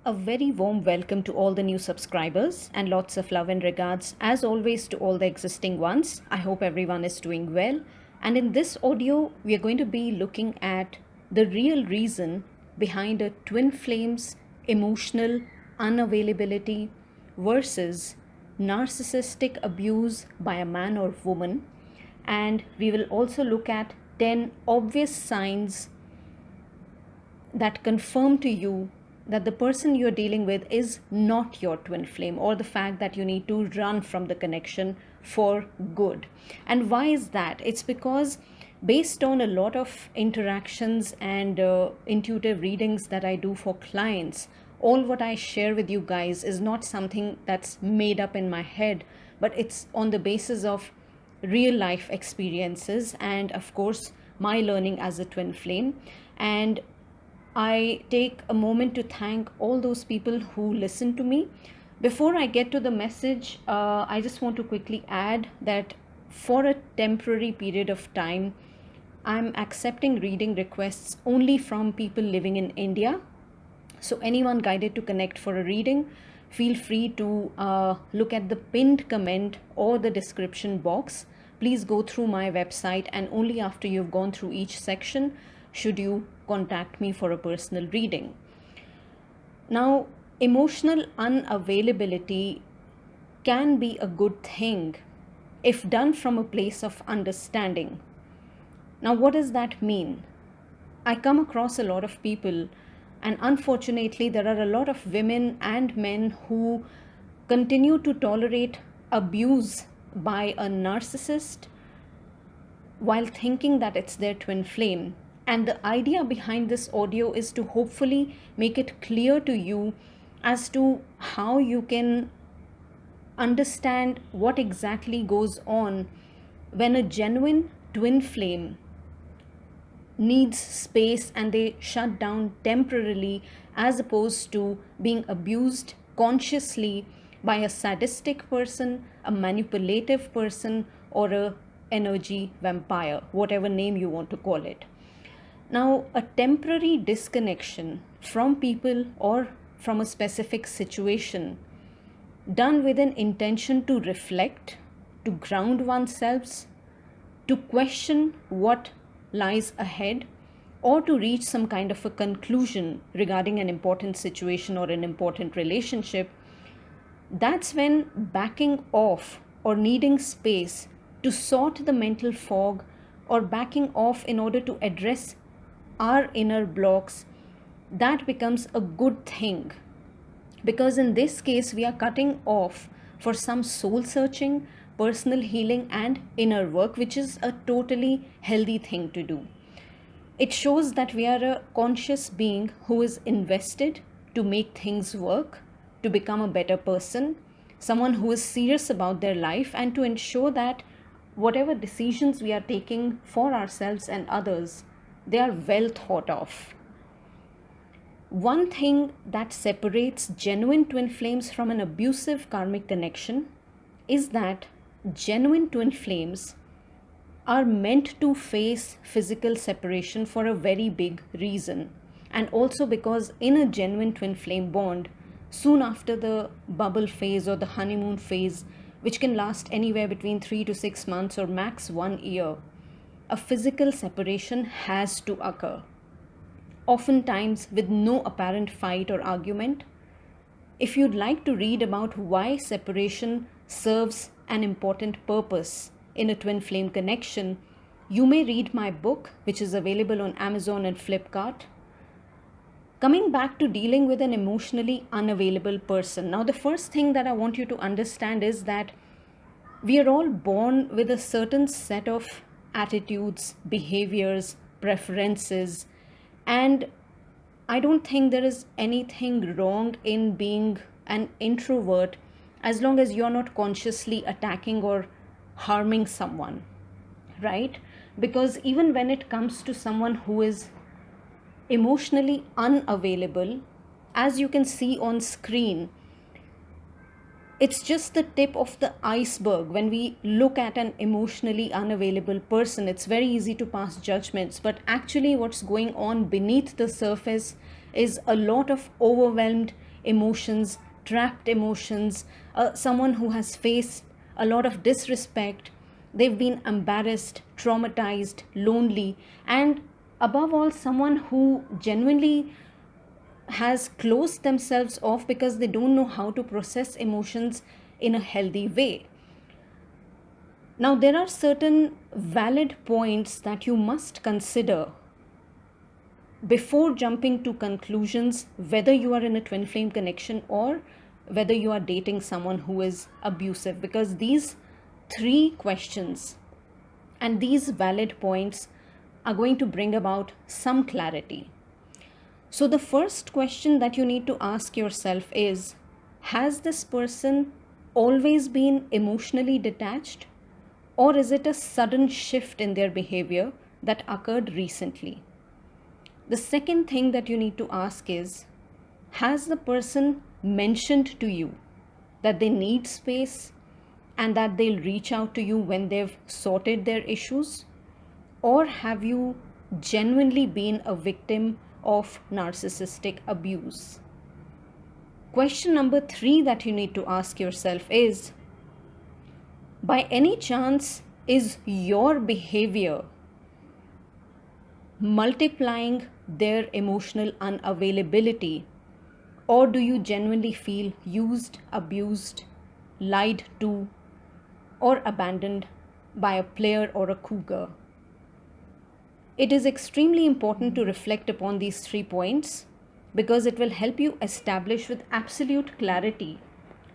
A very warm welcome to all the new subscribers and lots of love and regards as always to all the existing ones. I hope everyone is doing well. And in this audio, we are going to be looking at the real reason behind a twin flame's emotional unavailability versus narcissistic abuse by a man or woman. And we will also look at 10 obvious signs that confirm to you that the person you're dealing with is not your twin flame, or the fact that you need to run from the connection for good. And why is that? It's because based on a lot of interactions and intuitive readings that I do for clients, all what I share with you guys is not something that's made up in my head, but it's on the basis of real life experiences and of course my learning as a twin flame. And I take a moment to thank all those people who listen to me. Before I get to the message, I just want to quickly add that for a temporary period of time, I'm accepting reading requests only from people living in India. So anyone guided to connect for a reading, feel free to look at the pinned comment or the description box. Please go through my website, and only after you've gone through each section should you contact me for a personal reading. Now, emotional unavailability can be a good thing if done from a place of understanding. Now, what does that mean? I come across a lot of people, and unfortunately, there are a lot of women and men who continue to tolerate abuse by a narcissist while thinking that it's their twin flame. And the idea behind this audio is to hopefully make it clear to you as to how you can understand what exactly goes on when a genuine twin flame needs space and they shut down temporarily, as opposed to being abused consciously by a sadistic person, a manipulative person, or a energy vampire, whatever name you want to call it. Now, a temporary disconnection from people or from a specific situation done with an intention to reflect, to ground oneself, to question what lies ahead, or to reach some kind of a conclusion regarding an important situation or an important relationship, that's when backing off or needing space to sort the mental fog, or backing off in order to address our inner blocks, that becomes a good thing. Because in this case, we are cutting off for some soul searching, personal healing, and inner work, which is a totally healthy thing to do. It shows that we are a conscious being who is invested to make things work, to become a better person, someone who is serious about their life, and to ensure that whatever decisions we are taking for ourselves and others, they are well thought of. One thing that separates genuine twin flames from an abusive karmic connection is that genuine twin flames are meant to face physical separation for a very big reason. And also because in a genuine twin flame bond, soon after the bubble phase or the honeymoon phase, which can last anywhere between 3 to 6 months or max 1 year, a physical separation has to occur, oftentimes with no apparent fight or argument. If you'd like to read about why separation serves an important purpose in a twin flame connection, you may read my book, which is available on Amazon and Flipkart. Coming back to dealing with an emotionally unavailable person. Now, the first thing that I want you to understand is that we are all born with a certain set of attitudes, behaviors, preferences, and I don't think there is anything wrong in being an introvert as long as you're not consciously attacking or harming someone, right? Because even when it comes to someone who is emotionally unavailable, as you can see on screen, it's just the tip of the iceberg. When we look at an emotionally unavailable person, it's very easy to pass judgments, but actually what's going on beneath the surface is a lot of overwhelmed emotions, trapped emotions, someone who has faced a lot of disrespect. They've been embarrassed, traumatized, lonely, and above all, someone who genuinely has closed themselves off because they don't know how to process emotions in a healthy way. Now, there are certain valid points that you must consider before jumping to conclusions, whether you are in a twin flame connection or whether you are dating someone who is abusive, because these three questions and these valid points are going to bring about some clarity. So the first question that you need to ask yourself is, has this person always been emotionally detached, or is it a sudden shift in their behavior that occurred recently? The second thing that you need to ask is, has the person mentioned to you that they need space and that they'll reach out to you when they've sorted their issues? Or have you genuinely been a victim of narcissistic abuse? Question number 3 that you need to ask yourself is, by any chance, is your behavior multiplying their emotional unavailability, or do you genuinely feel used, abused, lied to, or abandoned by a player or a cougar? It is extremely important to reflect upon these 3 points because it will help you establish with absolute clarity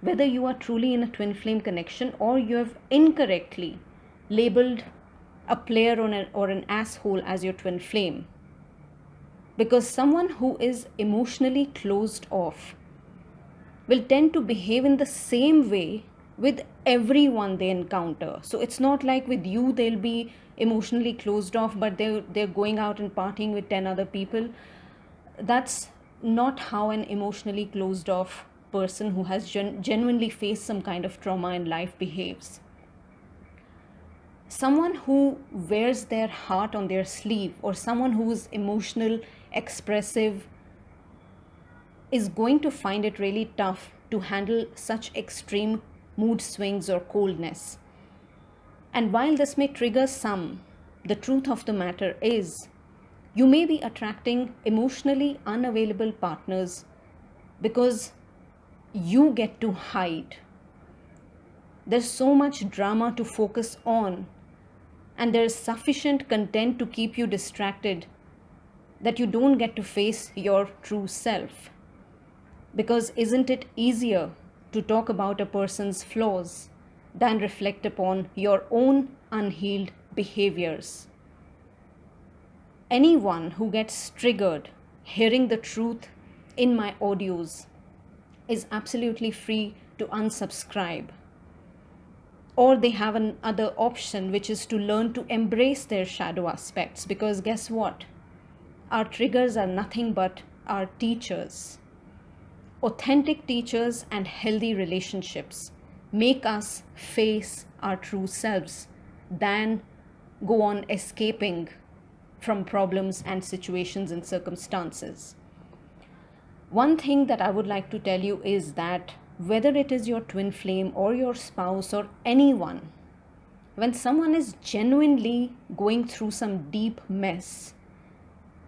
whether you are truly in a twin flame connection or you have incorrectly labeled a player or an asshole as your twin flame. Because someone who is emotionally closed off will tend to behave in the same way with everyone they encounter. So it's not like with you they'll be emotionally closed off but they're going out and partying with 10 other people. That's not how an emotionally closed off person who has genuinely faced some kind of trauma in life behaves. Someone who wears their heart on their sleeve, or someone who is emotional, expressive, is going to find it really tough to handle such extreme mood swings or coldness. And while this may trigger some, the truth of the matter is you may be attracting emotionally unavailable partners because you get to hide. There's so much drama to focus on, and there's sufficient content to keep you distracted that you don't get to face your true self. Because isn't it easier to talk about a person's flaws than reflect upon your own unhealed behaviors? Anyone who gets triggered hearing the truth in my audios is absolutely free to unsubscribe. Or they have another option, which is to learn to embrace their shadow aspects, because guess what? Our triggers are nothing but our teachers. Authentic teachers and healthy relationships make us face our true selves than go on escaping from problems and situations and circumstances. One thing that I would like to tell you is that whether it is your twin flame or your spouse or anyone, when someone is genuinely going through some deep mess,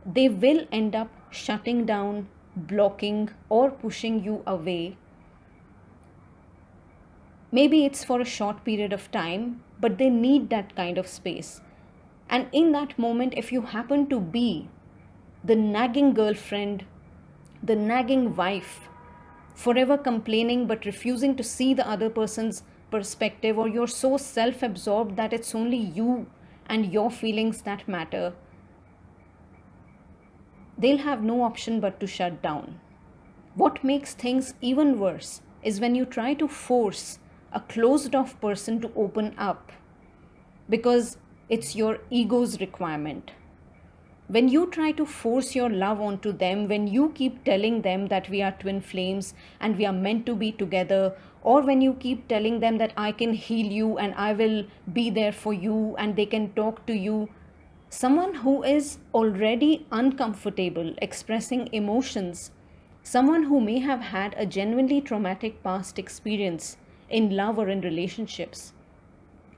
they will end up shutting down, blocking, or pushing you away. Maybe it's for a short period of time, but they need that kind of space. And in that moment, if you happen to be the nagging girlfriend, the nagging wife, forever complaining but refusing to see the other person's perspective, or you're so self-absorbed that it's only you and your feelings that matter, they'll have no option but to shut down. What makes things even worse is when you try to force a closed-off person to open up because it's your ego's requirement. When you try to force your love onto them, when you keep telling them that we are twin flames and we are meant to be together, or when you keep telling them that I can heal you and I will be there for you and they can talk to you, someone who is already uncomfortable expressing emotions Someone who may have had a genuinely traumatic past experience in love or in relationships,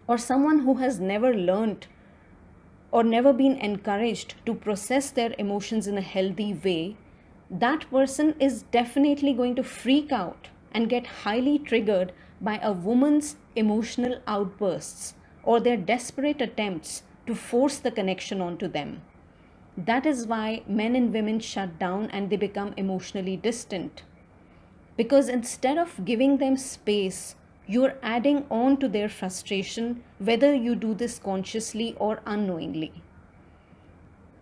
or someone who has never learned or never been encouraged to process their emotions in a healthy way, that person is definitely going to freak out and get highly triggered by a woman's emotional outbursts or their desperate attempts to force the connection onto them. That is why men and women shut down and they become emotionally distant. Because instead of giving them space, you're adding on to their frustration, whether you do this consciously or unknowingly.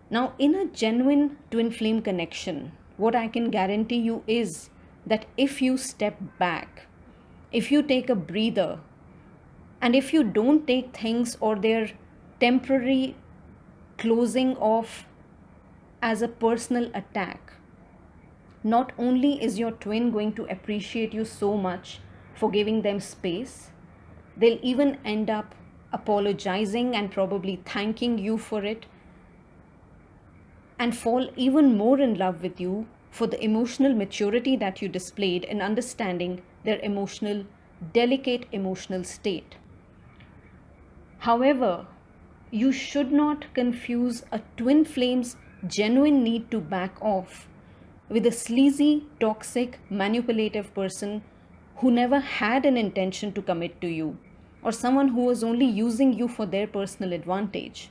Now, in a genuine twin flame connection, what I can guarantee you is that if you step back, if you take a breather, and if you don't take things or their temporary closing off as a personal attack, not only is your twin going to appreciate you so much for giving them space, they'll even end up apologizing and probably thanking you for it, and fall even more in love with you for the emotional maturity that you displayed in understanding their delicate emotional state. However, you should not confuse a twin flame's genuine need to back off with a sleazy, toxic, manipulative person who never had an intention to commit to you, or someone who was only using you for their personal advantage.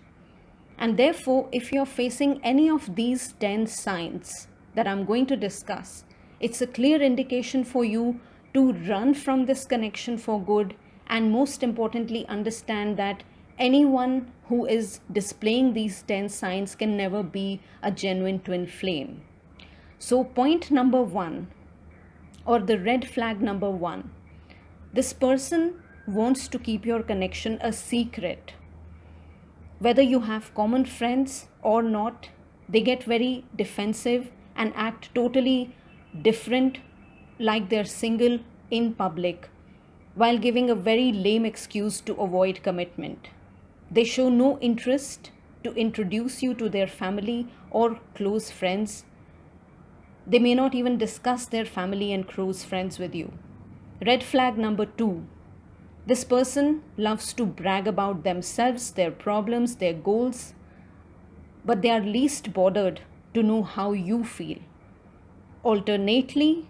And therefore, if you're facing any of these 10 signs that I'm going to discuss, it's a clear indication for you to run from this connection for good, and most importantly, understand that anyone who is displaying these 10 signs can never be a genuine twin flame. So point number 1, or the red flag number 1, this person wants to keep your connection a secret. Whether you have common friends or not, they get very defensive and act totally different, like they're single in public, while giving a very lame excuse to avoid commitment. They show no interest to introduce you to their family or close friends. They may not even discuss their family and close friends with you. Red flag number 2. This person loves to brag about themselves, their problems, their goals, but they are least bothered to know how you feel. Alternately,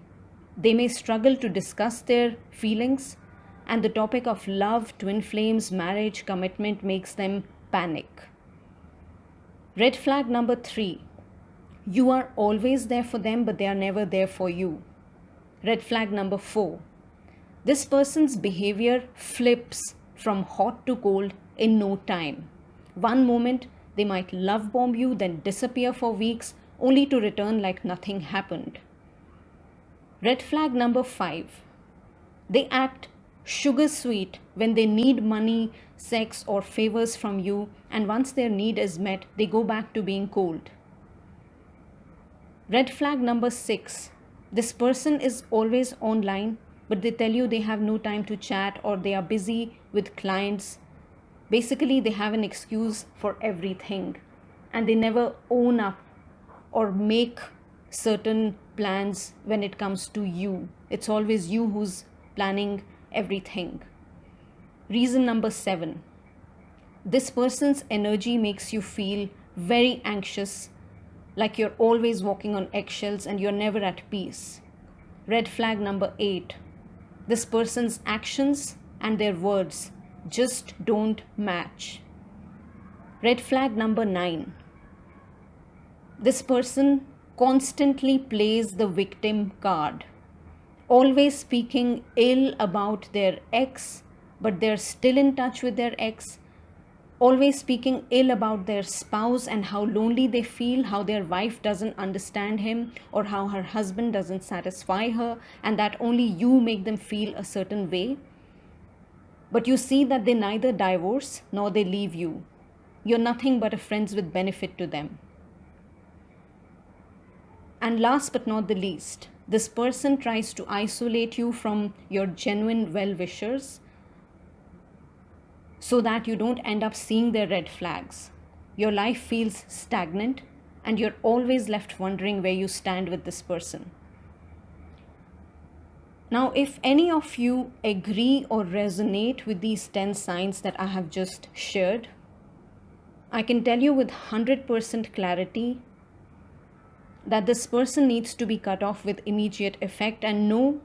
they may struggle to discuss their feelings, and the topic of love, twin flames, marriage, commitment makes them panic. Red flag number 3. You are always there for them, but they are never there for you. Red flag number 4. This person's behavior flips from hot to cold in no time. One moment, they might love bomb you, then disappear for weeks, only to return like nothing happened. Red flag number 5. They act sugar sweet when they need money, sex, or favors from you, and once their need is met, they go back to being cold. Red flag number 6. This person is always online, but they tell you they have no time to chat or they are busy with clients. Basically, they have an excuse for everything, and they never own up or make certain plans when it comes to you. It's always you who's planning everything. Reason number 7. This person's energy makes you feel very anxious, like you're always walking on eggshells and you're never at peace. Red flag number 8. This person's actions and their words just don't match. Red flag number 9. This person constantly plays the victim card, always speaking ill about their ex, but they're still in touch with their ex, always speaking ill about their spouse and how lonely they feel, how their wife doesn't understand him, or how her husband doesn't satisfy her, and that only you make them feel a certain way. But you see that they neither divorce nor they leave you. You're nothing but a friends with benefit to them. And last but not the least, this person tries to isolate you from your genuine well-wishers so that you don't end up seeing their red flags. Your life feels stagnant and you're always left wondering where you stand with this person. Now, if any of you agree or resonate with these 10 signs that I have just shared, I can tell you with 100% clarity that this person needs to be cut off with immediate effect, and no,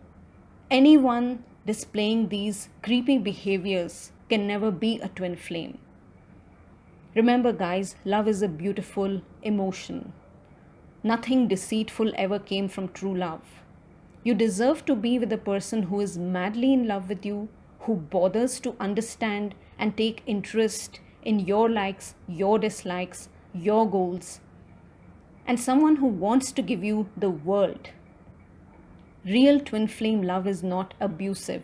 anyone displaying these creepy behaviors can never be a twin flame. Remember, guys, love is a beautiful emotion. Nothing deceitful ever came from true love. You deserve to be with a person who is madly in love with you, who bothers to understand and take interest in your likes, your dislikes, your goals, and someone who wants to give you the world. Real twin flame love is not abusive.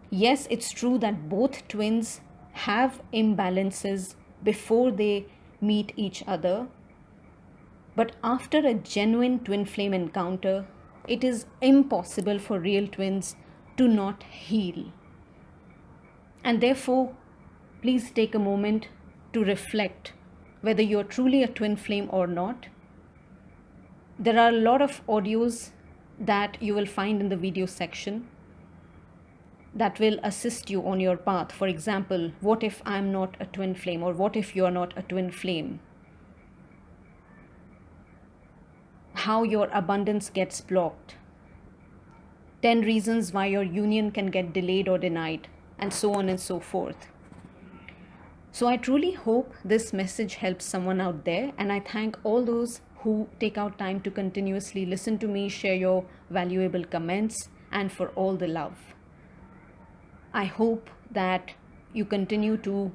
Yes, it's true that both twins have imbalances before they meet each other, but after a genuine twin flame encounter, it is impossible for real twins to not heal. And therefore, please take a moment to reflect whether you're truly a twin flame or not. There are a lot of audios that you will find in the video section that will assist you on your path. For example, what if I'm not a twin flame, or what if you're not a twin flame? How your abundance gets blocked. 10 reasons why your union can get delayed or denied, and so on and so forth. So I truly hope this message helps someone out there, and I thank all those who take out time to continuously listen to me, share your valuable comments, and for all the love. I hope that you continue to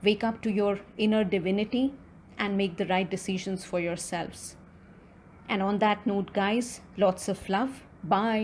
wake up to your inner divinity and make the right decisions for yourselves. And on that note, guys, lots of love. Bye.